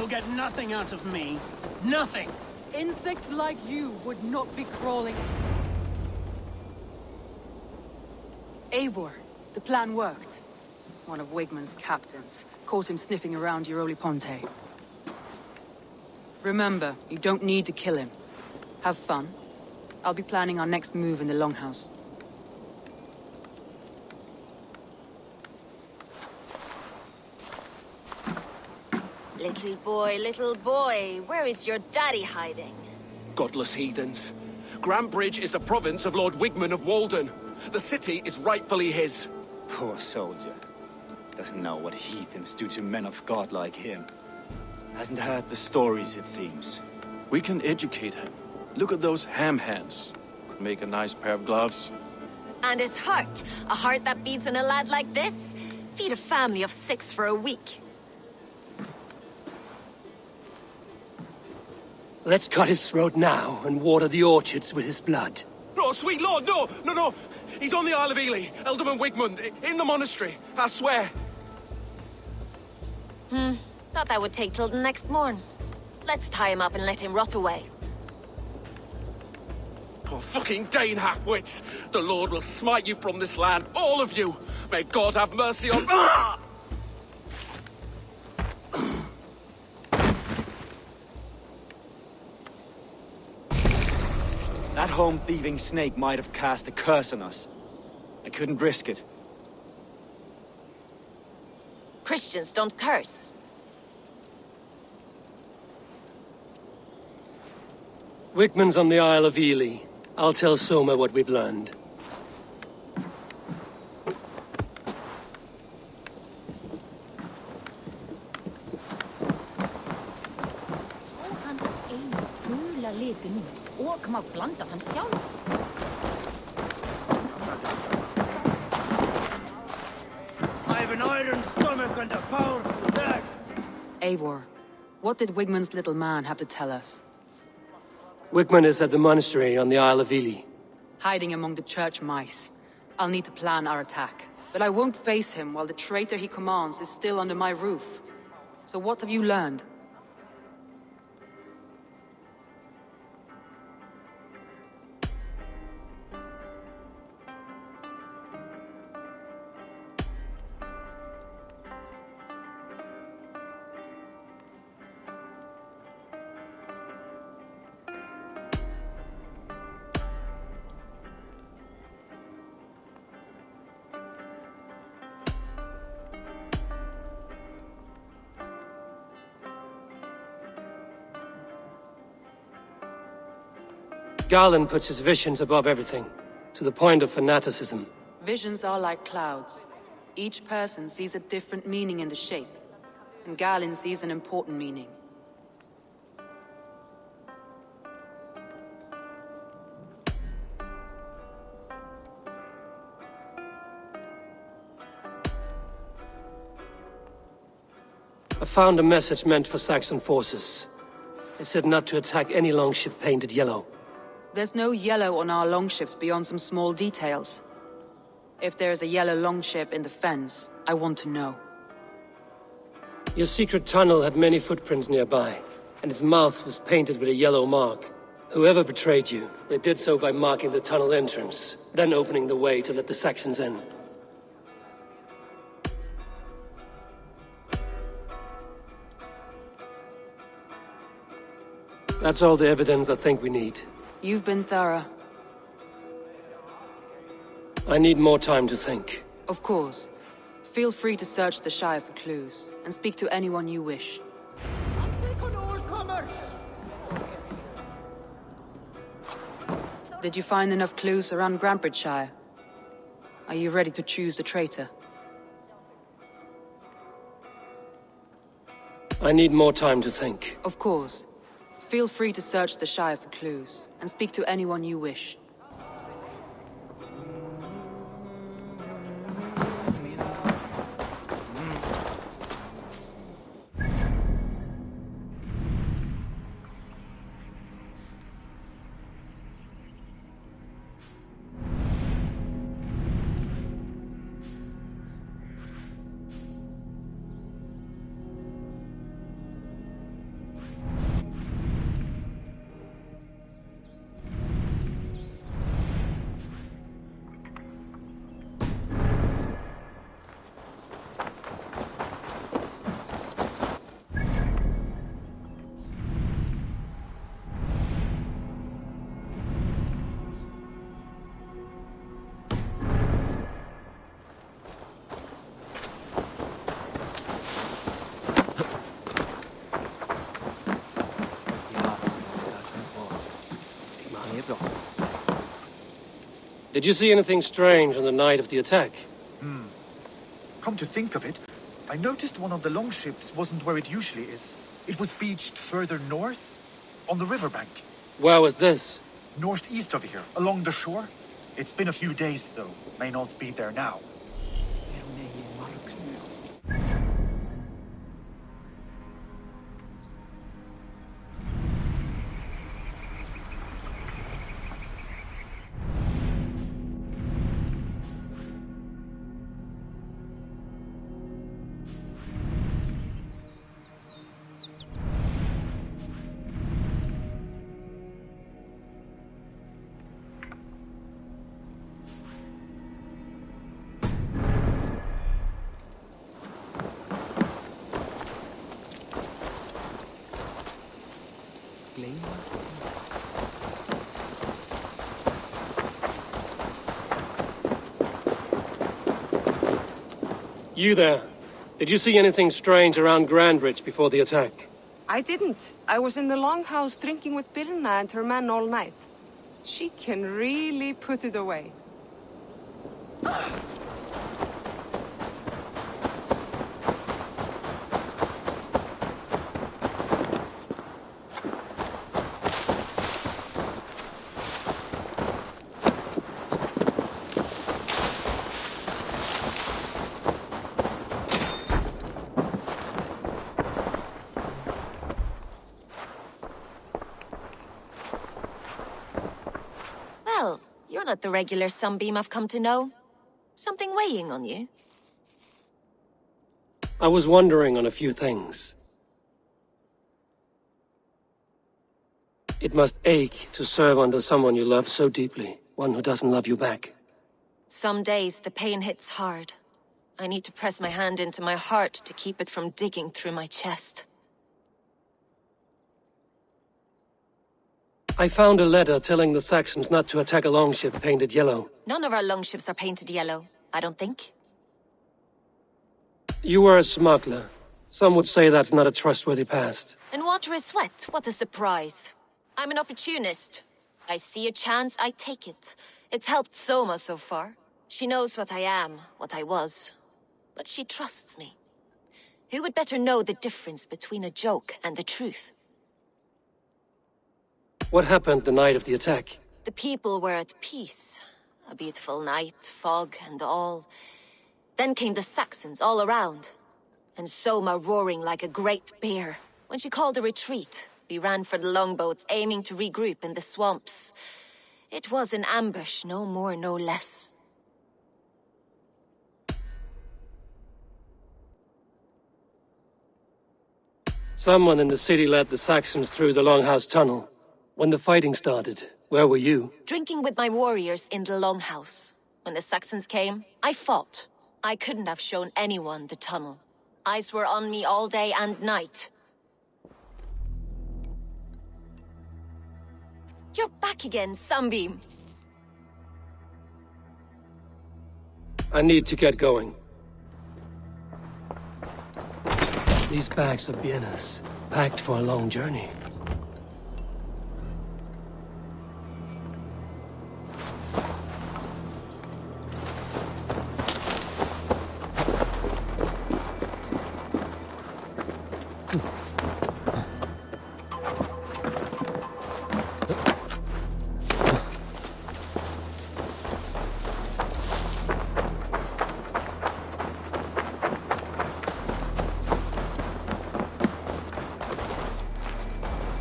You'll get nothing out of me. Nothing! Insects like you would not be crawling. Eivor, the plan worked. One of Wigmund's captains caught him sniffing around Euroli Ponte. Remember, you don't need to kill him. Have fun. I'll be planning our next move in the Longhouse. Little boy, where is your daddy hiding? Godless heathens. Grantebridge is a province of Lord Wigmund of Walden. The city is rightfully his. Poor soldier. Doesn't know what heathens do to men of God like him. Hasn't heard the stories, it seems. We can educate him. Look at those ham hands. Could make a nice pair of gloves. And his heart. A heart that beats in a lad like this? Feed a family of 6 for a week. Let's cut his throat now and water the orchards with his blood. Oh, sweet lord, no! He's on the Isle of Ely, Ealdorman Wigmund, in the monastery, I swear. Thought that would take till the next morn. Let's tie him up and let him rot away. Oh, fucking Dane halfwits! The Lord will smite you from this land, all of you! May God have mercy on... Ah! That home-thieving snake might have cast a curse on us. I couldn't risk it. Christians don't curse. Wigmund's on the Isle of Ely. I'll tell Soma what we've learned. I have an iron stomach and a powerful neck. Eivor, what did Wigmund's little man have to tell us? Wigmund is at the monastery on the Isle of Ely. Hiding among the church mice. I'll need to plan our attack. But I won't face him while the traitor he commands is still under my roof. So what have you learned? Garland puts his visions above everything, to the point of fanaticism. Visions are like clouds. Each person sees a different meaning in the shape, and Garland sees an important meaning. I found a message meant for Saxon forces. It said not to attack any longship painted yellow. There's no yellow on our longships beyond some small details. If there's a yellow longship in the fens, I want to know. Your secret tunnel had many footprints nearby, and its mouth was painted with a yellow mark. Whoever betrayed you, they did so by marking the tunnel entrance, then opening the way to let the Saxons in. That's all the evidence I think we need. You've been thorough. I need more time to think. Of course. Feel free to search the Shire for clues, and speak to anyone you wish. Did you find enough clues around Grantebridge Shire? Are you ready to choose the traitor? I need more time to think. Of course. Feel free to search the Shire for clues, and speak to anyone you wish. Did you see anything strange on the night of the attack? Come to think of it, I noticed one of the longships wasn't where it usually is. It was beached further north, on the riverbank. Where was this? Northeast of here, along the shore. It's been a few days, though. May not be there now. You there. Did you see anything strange around Grandbridge before the attack? I didn't. I was in the longhouse drinking with Birna and her men all night. She can really put it away. Well, you're not the regular Sunbeam I've come to know. Something weighing on you? I was wondering on a few things. It must ache to serve under someone you love so deeply, one who doesn't love you back. Some days the pain hits hard. I need to press my hand into my heart to keep it from digging through my chest. I found a letter telling the Saxons not to attack a longship painted yellow. None of our longships are painted yellow, I don't think. You were a smuggler. Some would say that's not a trustworthy past. And water is wet, what a surprise. I'm an opportunist. I see a chance, I take it. It's helped Soma so far. She knows what I am, what I was. But she trusts me. Who would better know the difference between a joke and the truth? What happened the night of the attack? The people were at peace. A beautiful night, fog and all. Then came the Saxons all around. And Soma roaring like a great bear. When she called a retreat, we ran for the longboats, aiming to regroup in the swamps. It was an ambush, no more, no less. Someone in the city led the Saxons through the Longhouse Tunnel. When the fighting started, where were you? Drinking with my warriors in the Longhouse. When the Saxons came, I fought. I couldn't have shown anyone the tunnel. Eyes were on me all day and night. You're back again, Sunbeam. I need to get going. These bags are bienes, packed for a long journey.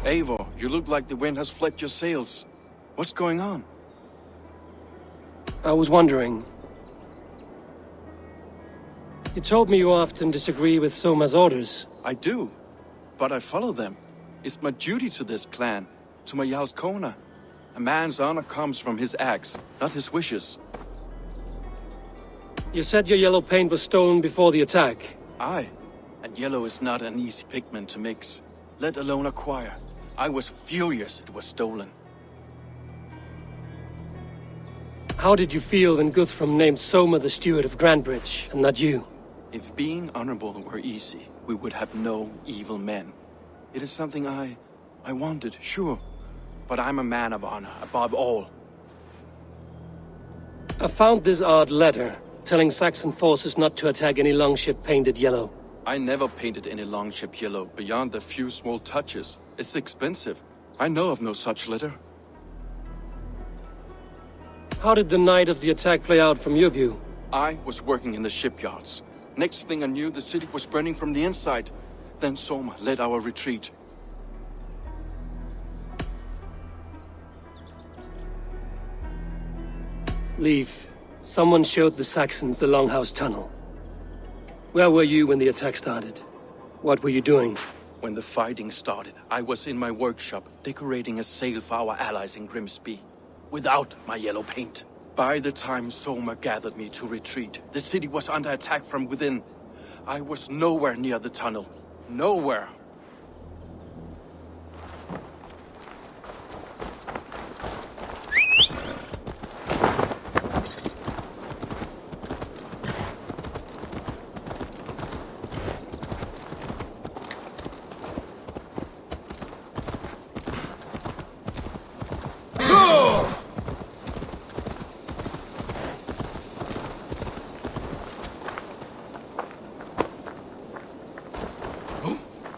Eivor, you look like the wind has flipped your sails. What's going on? I was wondering. You told me you often disagree with Soma's orders. I do, but I follow them. It's my duty to this clan, to my Jarl's Kona. A man's honor comes from his acts, not his wishes. You said your yellow paint was stolen before the attack. Aye, and yellow is not an easy pigment to mix, let alone acquire. I was furious it was stolen. How did you feel when Guthrum named Soma the steward of Grandbridge, and not you? If being honorable were easy, we would have no evil men. It is something I wanted, sure. But I'm a man of honor, above all. I found this odd letter, telling Saxon forces not to attack any longship painted yellow. I never painted any longship yellow beyond a few small touches. It's expensive. I know of no such letter. How did the night of the attack play out from your view? I was working in the shipyards. Next thing I knew, the city was burning from the inside. Then Soma led our retreat. Leif, someone showed the Saxons the Longhouse Tunnel. Where were you when the attack started? What were you doing? When the fighting started, I was in my workshop, decorating a sail for our allies in Grimsby, without my yellow paint. By the time Soma gathered me to retreat, the city was under attack from within. I was nowhere near the tunnel. Nowhere.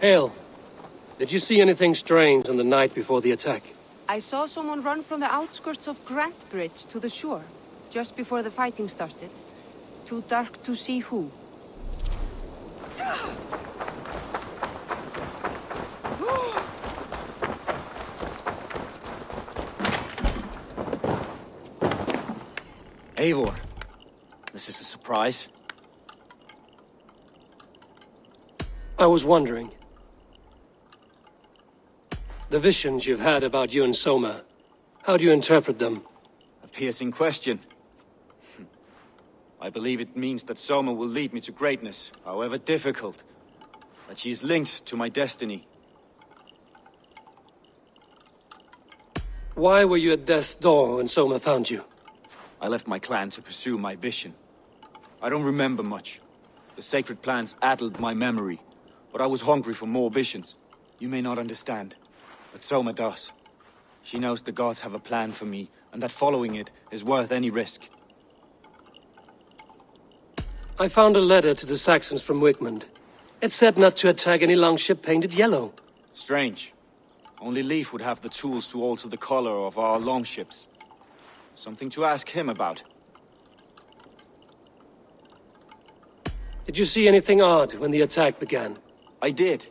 Hale, did you see anything strange on the night before the attack? I saw someone run from the outskirts of Grant Bridge to the shore, just before the fighting started. Too dark to see who. Eivor, this is a surprise. I was wondering. The visions you've had about you and Soma, how do you interpret them? A piercing question. I believe it means that Soma will lead me to greatness, however difficult. That she is linked to my destiny. Why were you at death's door when Soma found you? I left my clan to pursue my vision. I don't remember much. The sacred plants addled my memory, but I was hungry for more visions. You may not understand, but Soma does. She knows the gods have a plan for me, and that following it is worth any risk. I found a letter to the Saxons from Wigmund. It said not to attack any longship painted yellow. Strange. Only Leif would have the tools to alter the color of our longships. Something to ask him about. Did you see anything odd when the attack began? I did.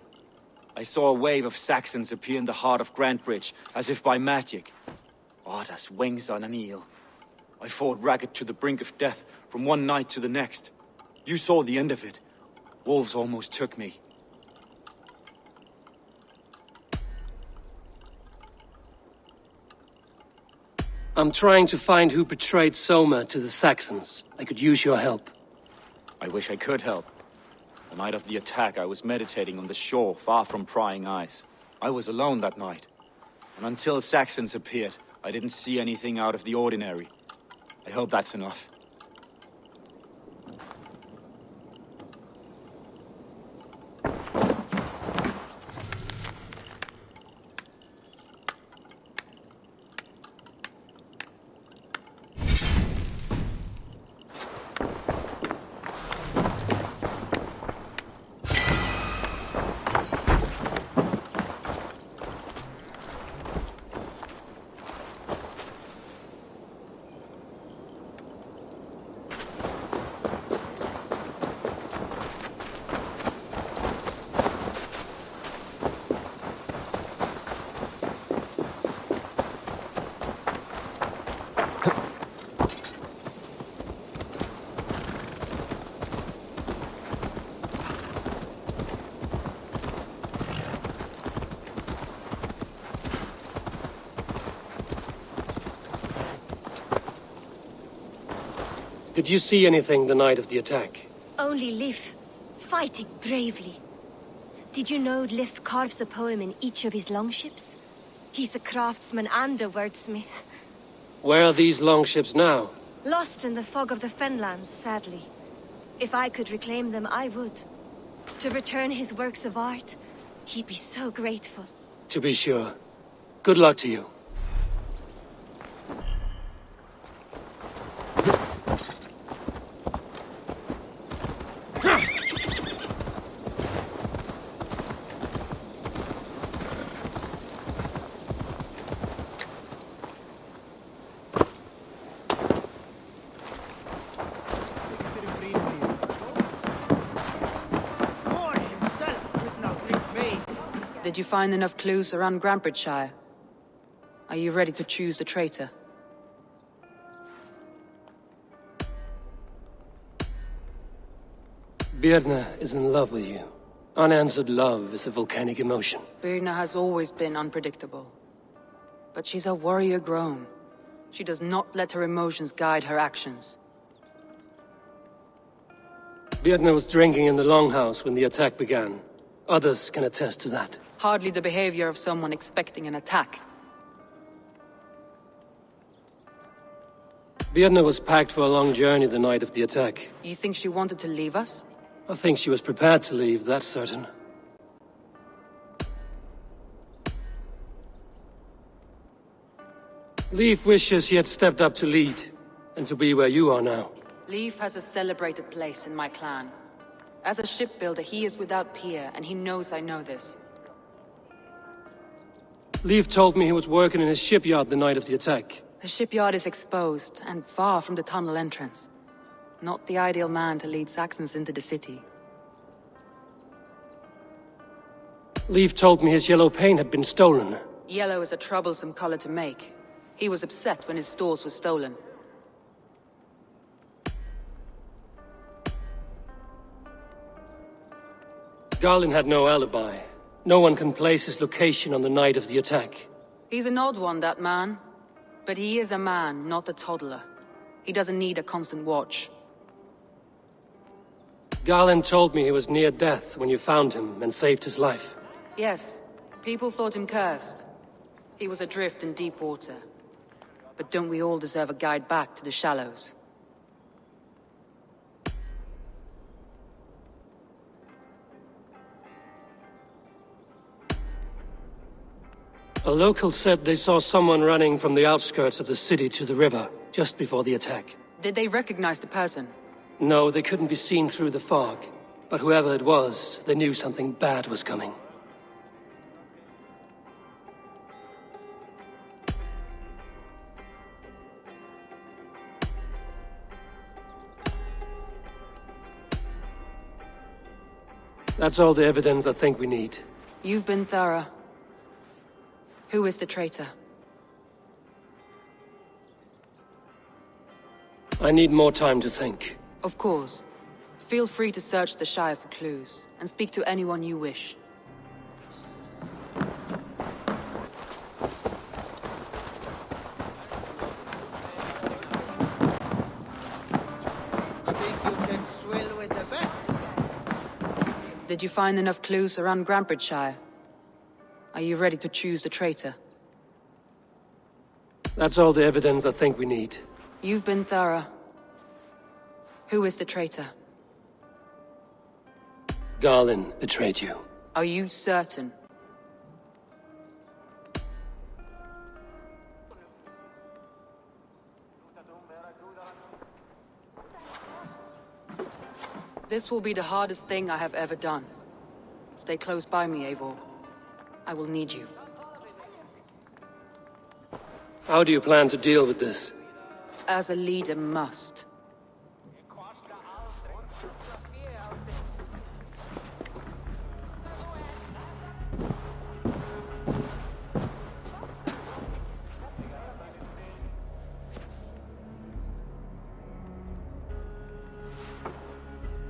I saw a wave of Saxons appear in the heart of Grantbridge, as if by magic. Odd as wings on an eel. I fought ragged to the brink of death from one night to the next. You saw the end of it. Wolves almost took me. I'm trying to find who betrayed Soma to the Saxons. I could use your help. I wish I could help. The night of the attack, I was meditating on the shore, far from prying eyes. I was alone that night. And until Saxons appeared, I didn't see anything out of the ordinary. I hope that's enough. Did you see anything the night of the attack? Only Lif, fighting bravely. Did you know Lif carves a poem in each of his longships? He's a craftsman and a wordsmith. Where are these longships now? Lost in the fog of the Fenlands, sadly. If I could reclaim them, I would. To return his works of art, he'd be so grateful. To be sure. Good luck to you. Did you find enough clues around Grantebridgescire? Are you ready to choose the traitor? Birna is in love with you. Unanswered love is a volcanic emotion. Birna has always been unpredictable. But she's a warrior grown. She does not let her emotions guide her actions. Birna was drinking in the Longhouse when the attack began. Others can attest to that. Hardly the behavior of someone expecting an attack. Birna was packed for a long journey the night of the attack. You think she wanted to leave us? I think she was prepared to leave, that's certain. Leif wishes he had stepped up to lead, and to be where you are now. Leif has a celebrated place in my clan. As a shipbuilder, he is without peer, and he knows I know this. Leif told me he was working in his shipyard the night of the attack. The shipyard is exposed, and far from the tunnel entrance. Not the ideal man to lead Saxons into the city. Leif told me his yellow paint had been stolen. Yellow is a troublesome color to make. He was upset when his stores were stolen. Garlin had no alibi. No one can place his location on the night of the attack. He's an odd one, that man. But he is a man, not a toddler. He doesn't need a constant watch. Garlin told me he was near death when you found him and saved his life. Yes, people thought him cursed. He was adrift in deep water. But don't we all deserve a guide back to the shallows? A local said they saw someone running from the outskirts of the city to the river, just before the attack. Did they recognize the person? No, they couldn't be seen through the fog. But whoever it was, they knew something bad was coming. That's all the evidence I think we need. You've been thorough. Who is the traitor? I need more time to think. Of course. Feel free to search the Shire for clues, and speak to anyone you wish. Think you can swill with the best? Did you find enough clues around Grantebridgescire? Are you ready to choose the traitor? That's all the evidence I think we need. You've been thorough. Who is the traitor? Garlin betrayed you. Are you certain? This will be the hardest thing I have ever done. Stay close by me, Eivor. I will need you. How do you plan to deal with this? As a leader must.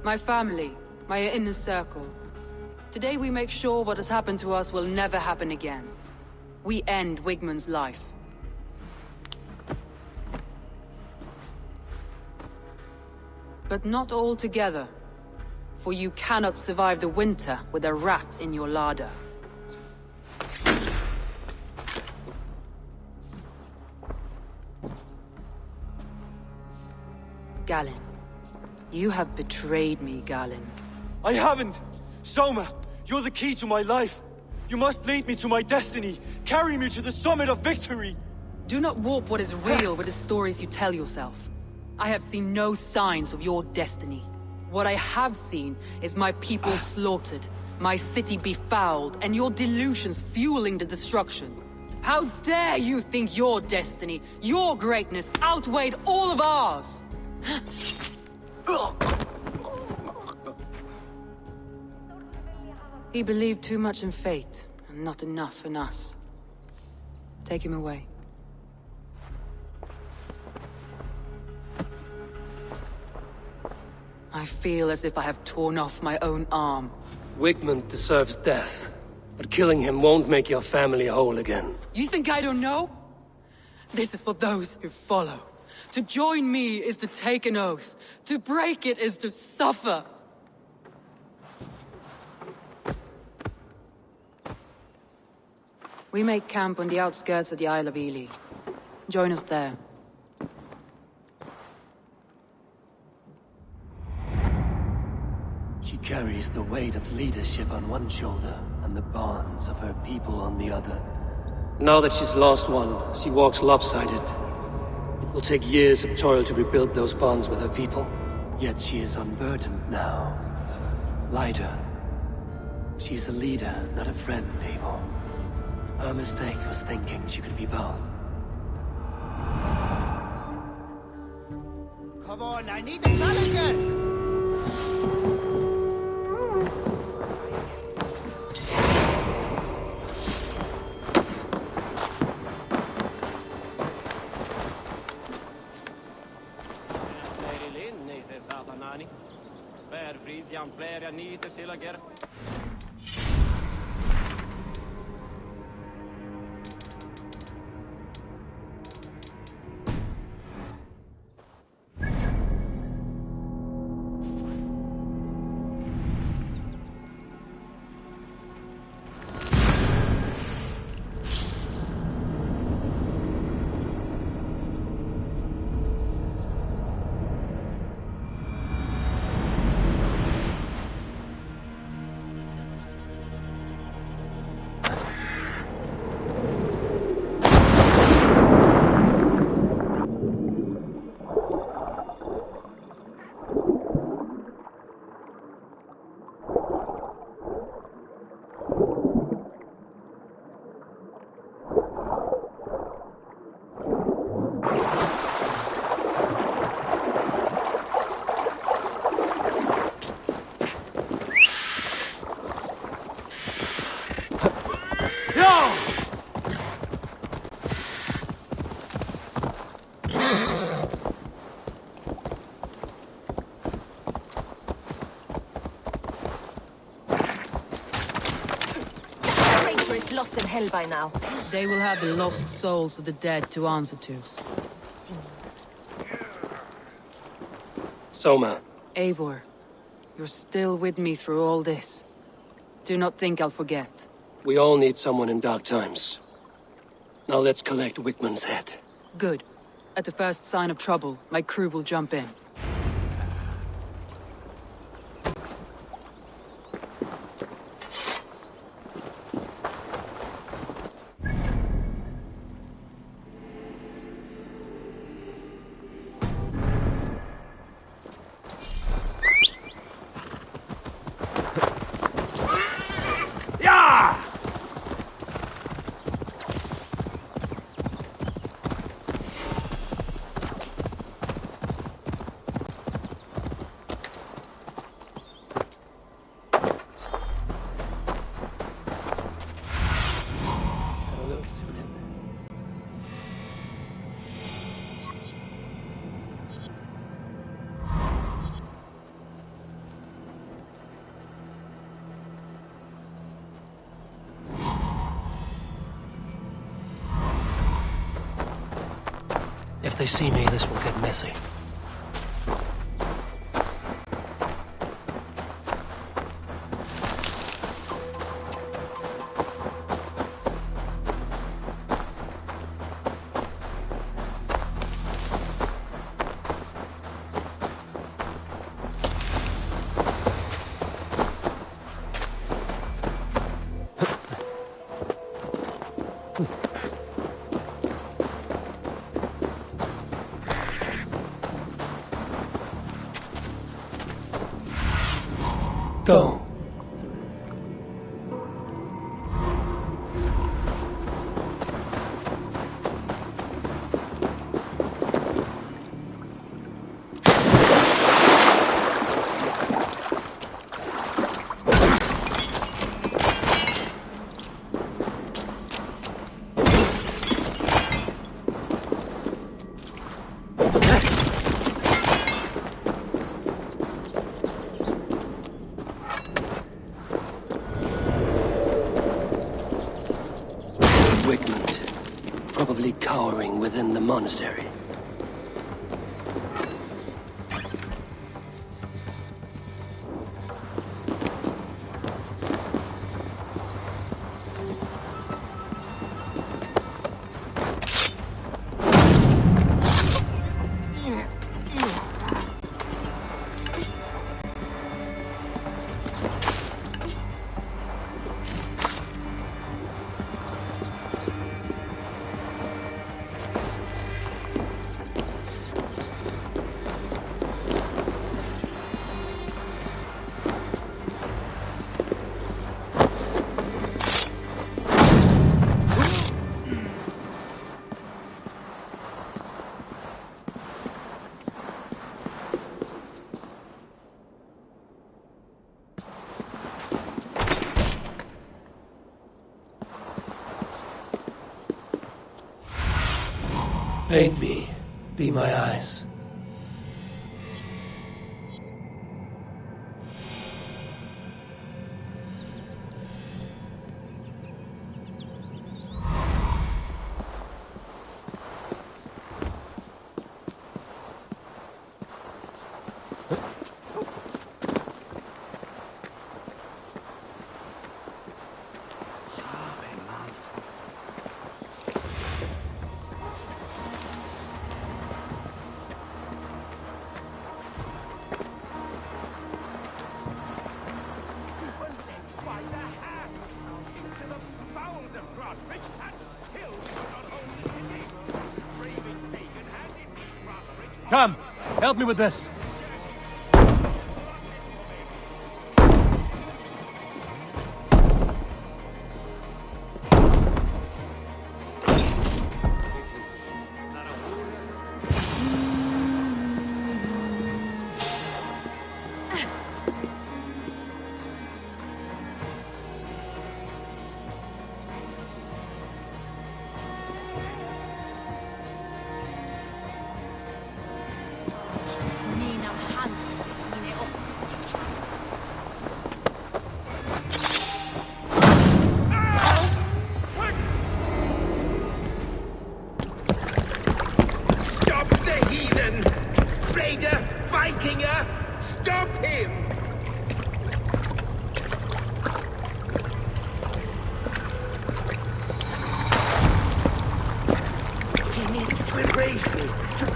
My family, my inner circle. Today we make sure what has happened to us will never happen again. We end Wigmund's life. But not all together. For you cannot survive the winter with a rat in your larder. Galinn. You have betrayed me, Galinn. I haven't! Soma, you're the key to my life. You must lead me to my destiny. Carry me to the summit of victory. Do not warp what is real with the stories you tell yourself. I have seen no signs of your destiny. What I have seen is my people slaughtered, my city befouled, and your delusions fueling the destruction. How dare you think your destiny, your greatness, outweighed all of ours? He believed too much in fate, Not enough in us. Take him away. I feel as if I have torn off my own arm. Wigmund deserves death, but killing him won't make your family whole again. You think I don't know? This is for those who follow. To join me is to take an oath. To break it is to suffer. We make camp on the outskirts of the Isle of Ely. Join us there. She carries the weight of leadership on one shoulder and the bonds of her people on the other. Now that she's lost one, she walks lopsided. It will take years of toil to rebuild those bonds with her people. Yet she is unburdened now. Lighter. She is a leader, not a friend, Eivor. Her mistake was thinking she could be both. Come on, I need a challenger! Lost in hell by now. They will have the lost souls of the dead to answer to. Soma. Eivor, you're still with me through all this. Do not think I'll forget. We all need someone in dark times. Now let's collect Wigmund's head. Good. At the first sign of trouble, my crew will jump in. If they see me, this will get messy. Go. Wigmund, probably cowering within the monastery. Aid me. Be my eyes. Come, help me with this.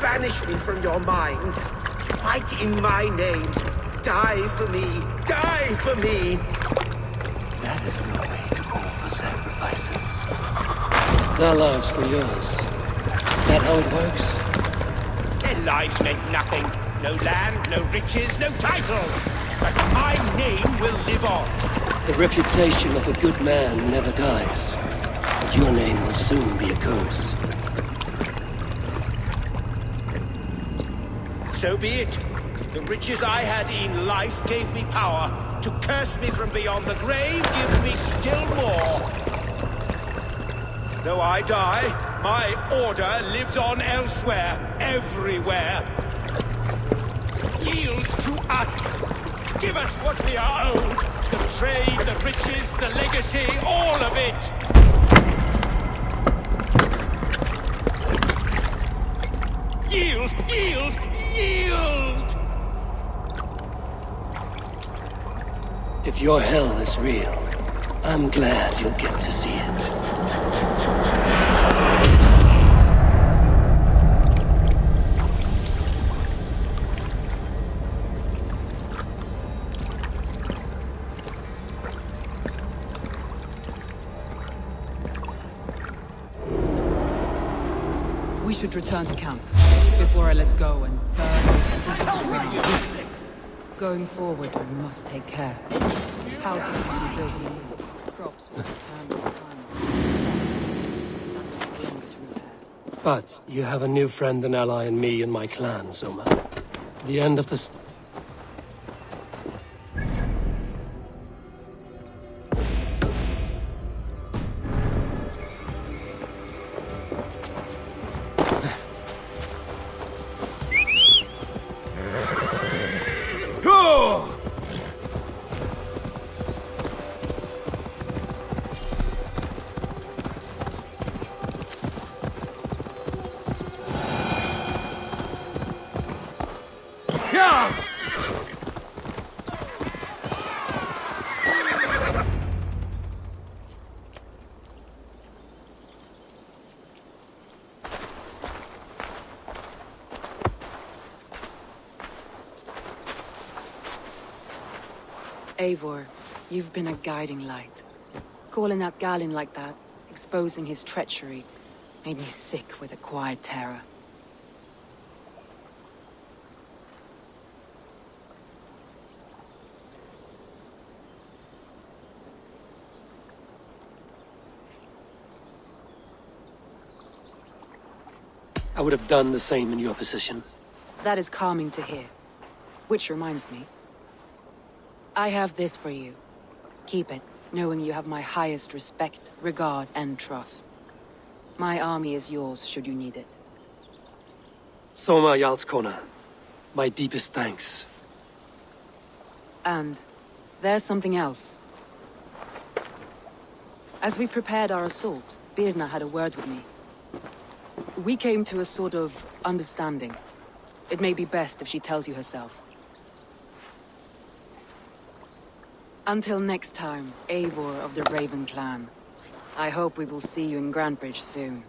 Banish me from your minds. Fight in my name. Die for me. Die for me. That is no way to offer sacrifices. Their lives for yours. Is that how it works? Their lives meant nothing. No land, no riches, no titles. But my name will live on. The reputation of a good man never dies. But your name will soon be a curse. So be it. The riches I had in life gave me power. To curse me from beyond the grave gives me still more. Though I die, my order lives on elsewhere, everywhere. Yield to us. Give us what we are owed. The trade, the riches, the legacy, all of it. Yield! Yield! Yield! If your hell is real, I'm glad you'll get to see it. We should return to camp before I let go and burn this. Going forward, we must take care. Houses can be built anew. Crops will return to time. That will take longer to repair. But you have a new friend and ally in me and my clan, Soma. The end of the... Eivor, you've been a guiding light. Calling out Galinn like that, exposing his treachery, made me sick with a quiet terror. I would have done the same in your position. That is calming to hear. Which reminds me. I have this for you. Keep it, knowing you have my highest respect, regard, and trust. My army is yours, should you need it. Soma Jarlskona, my deepest thanks. And there's something else. As we prepared our assault, Birna had a word with me. We came to a sort of understanding. It may be best if she tells you herself. Until next time, Eivor of the Raven Clan. I hope we will see you in Grantebridge soon.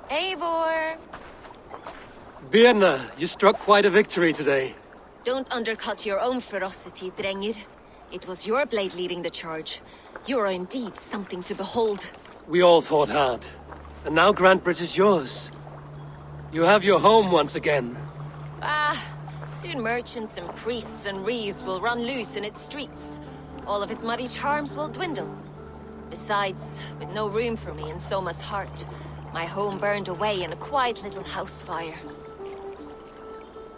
Eivor! Birna, you struck quite a victory today. Don't undercut your own ferocity, Drengir. It was your blade leading the charge. You are indeed something to behold. We all thought hard. And now Grantebridge is yours. You have your home once again. Soon merchants and priests and reeves will run loose in its streets. All of its muddy charms will dwindle. Besides, with no room for me in Soma's heart, my home burned away in a quiet little house fire.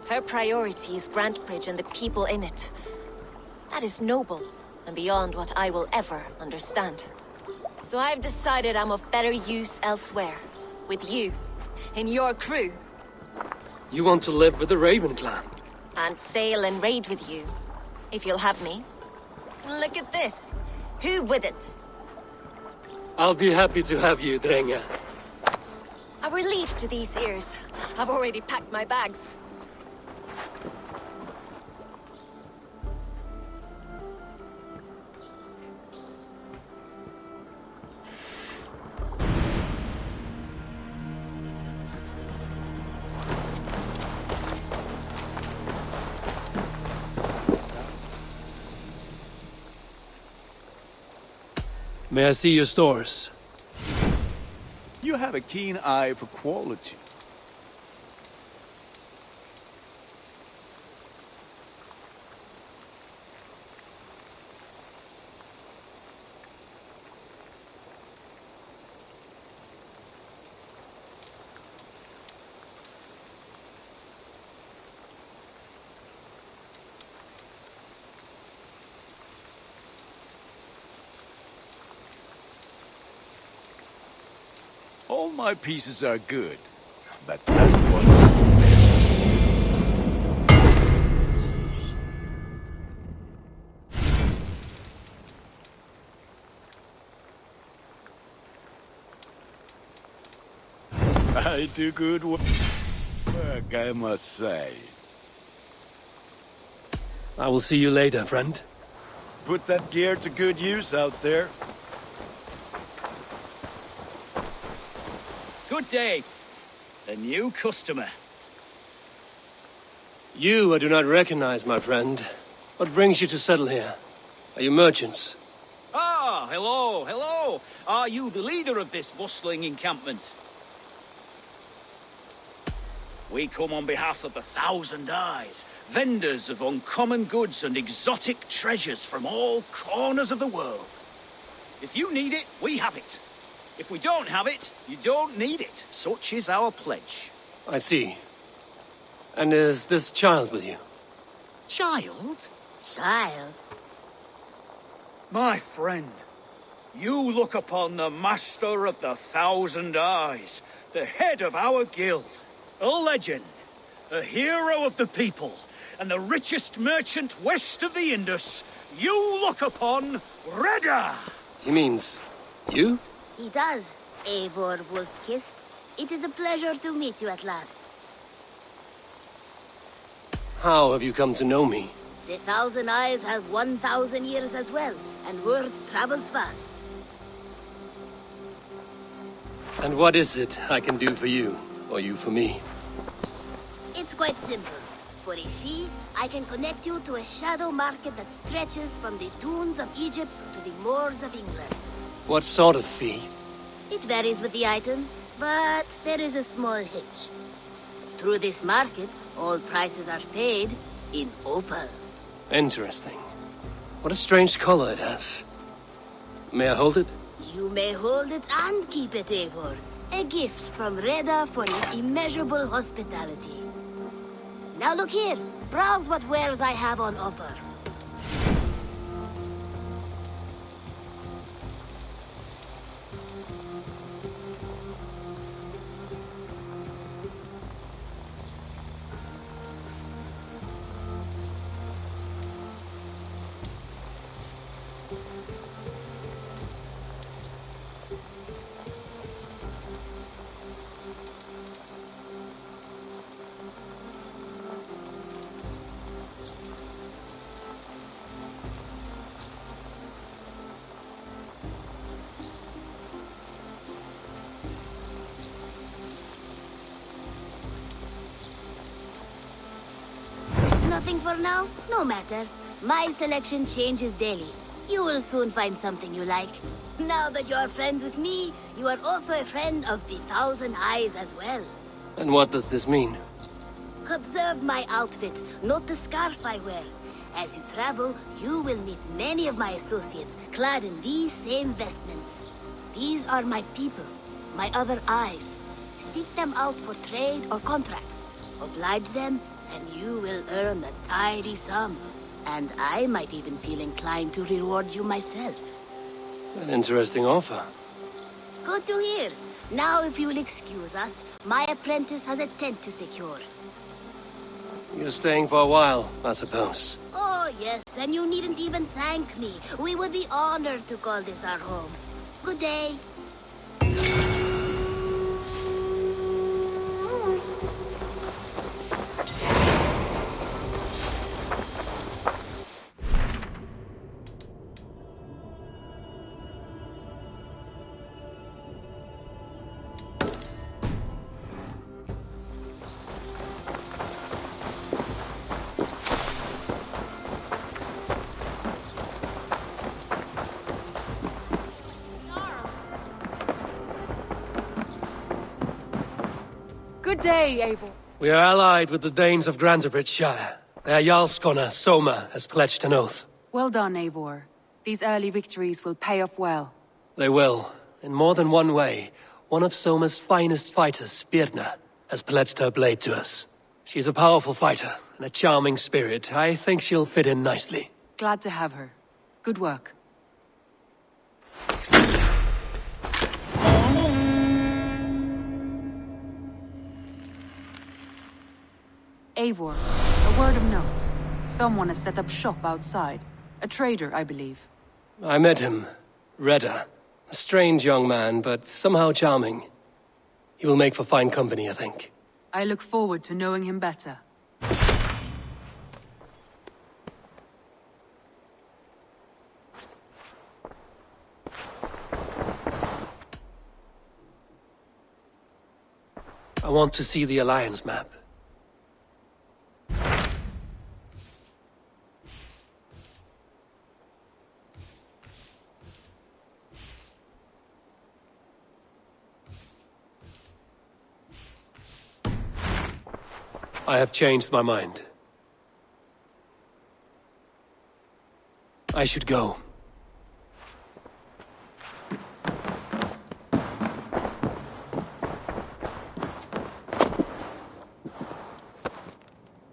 Her priority is Grantebridge and the people in it. That is noble, and beyond what I will ever understand. So I've decided I'm of better use elsewhere. With you, in your crew. You want to live with the Raven Clan? And sail and raid with you, if you'll have me. Look at this. Who wouldn't? I'll be happy to have you, Drenga. A relief to these ears. I've already packed my bags. May I see your stores? You have a keen eye for quality. All my pieces are good, but that one... I do good work, I must say. I will see you later, friend. Put that gear to good use out there. Good day. A new customer. You I do not recognize, my friend. What brings you to settle here? Are you merchants? Ah, hello, hello. Are you the leader of this bustling encampment? We come on behalf of 1,000 Eyes, vendors of uncommon goods and exotic treasures from all corners of the world. If you need it, we have it. If we don't have it, you don't need it. Such is our pledge. I see. And is this child with you? Child? Child? My friend, you look upon the master of the 1,000 Eyes, the head of our guild, a legend, a hero of the people, and the richest merchant west of the Indus. You look upon Reda! He means you? He does, Eivor Wolf-Kissed. It is a pleasure to meet you at last. How have you come to know me? The Thousand Eyes have 1,000 years as well, and word travels fast. And what is it I can do for you, or you for me? It's quite simple. For a fee, I can connect you to a shadow market that stretches from the dunes of Egypt to the moors of England. What sort of fee? It varies with the item, but there is a small hitch. Through this market, all prices are paid in opal. Interesting. What a strange color it has. May I hold it? You may hold it and keep it, Eivor. A gift from Reda for your immeasurable hospitality. Now look here. Browse what wares I have on offer. Nothing for now? No matter. My selection changes daily. You will soon find something you like. Now that you are friends with me, you are also a friend of the Thousand Eyes as well. And what does this mean? Observe my outfit, note the scarf I wear. As you travel, you will meet many of my associates, clad in these same vestments. These are my people, my other eyes. Seek them out for trade or contracts. Oblige them, and you will earn a tidy sum. And I might even feel inclined to reward you myself. An interesting offer. Good to hear. Now, if you will excuse us, my apprentice has a tent to secure. You're staying for a while, I suppose. Oh, yes, and you needn't even thank me. We would be honored to call this our home. Good day. Good day, Abel. We are allied with the Danes of Grantabridge Shire. Their Jarl Skona, Soma, has pledged an oath. Well done, Eivor. These early victories will pay off well. They will. In more than one way, one of Soma's finest fighters, Birna, has pledged her blade to us. She's a powerful fighter and a charming spirit. I think she'll fit in nicely. Glad to have her. Good work. Eivor, a word of note. Someone has set up shop outside. A trader, I believe. I met him. Reda. A strange young man, but somehow charming. He will make for fine company, I think. I look forward to knowing him better. I want to see the Alliance map. I have changed my mind. I should go.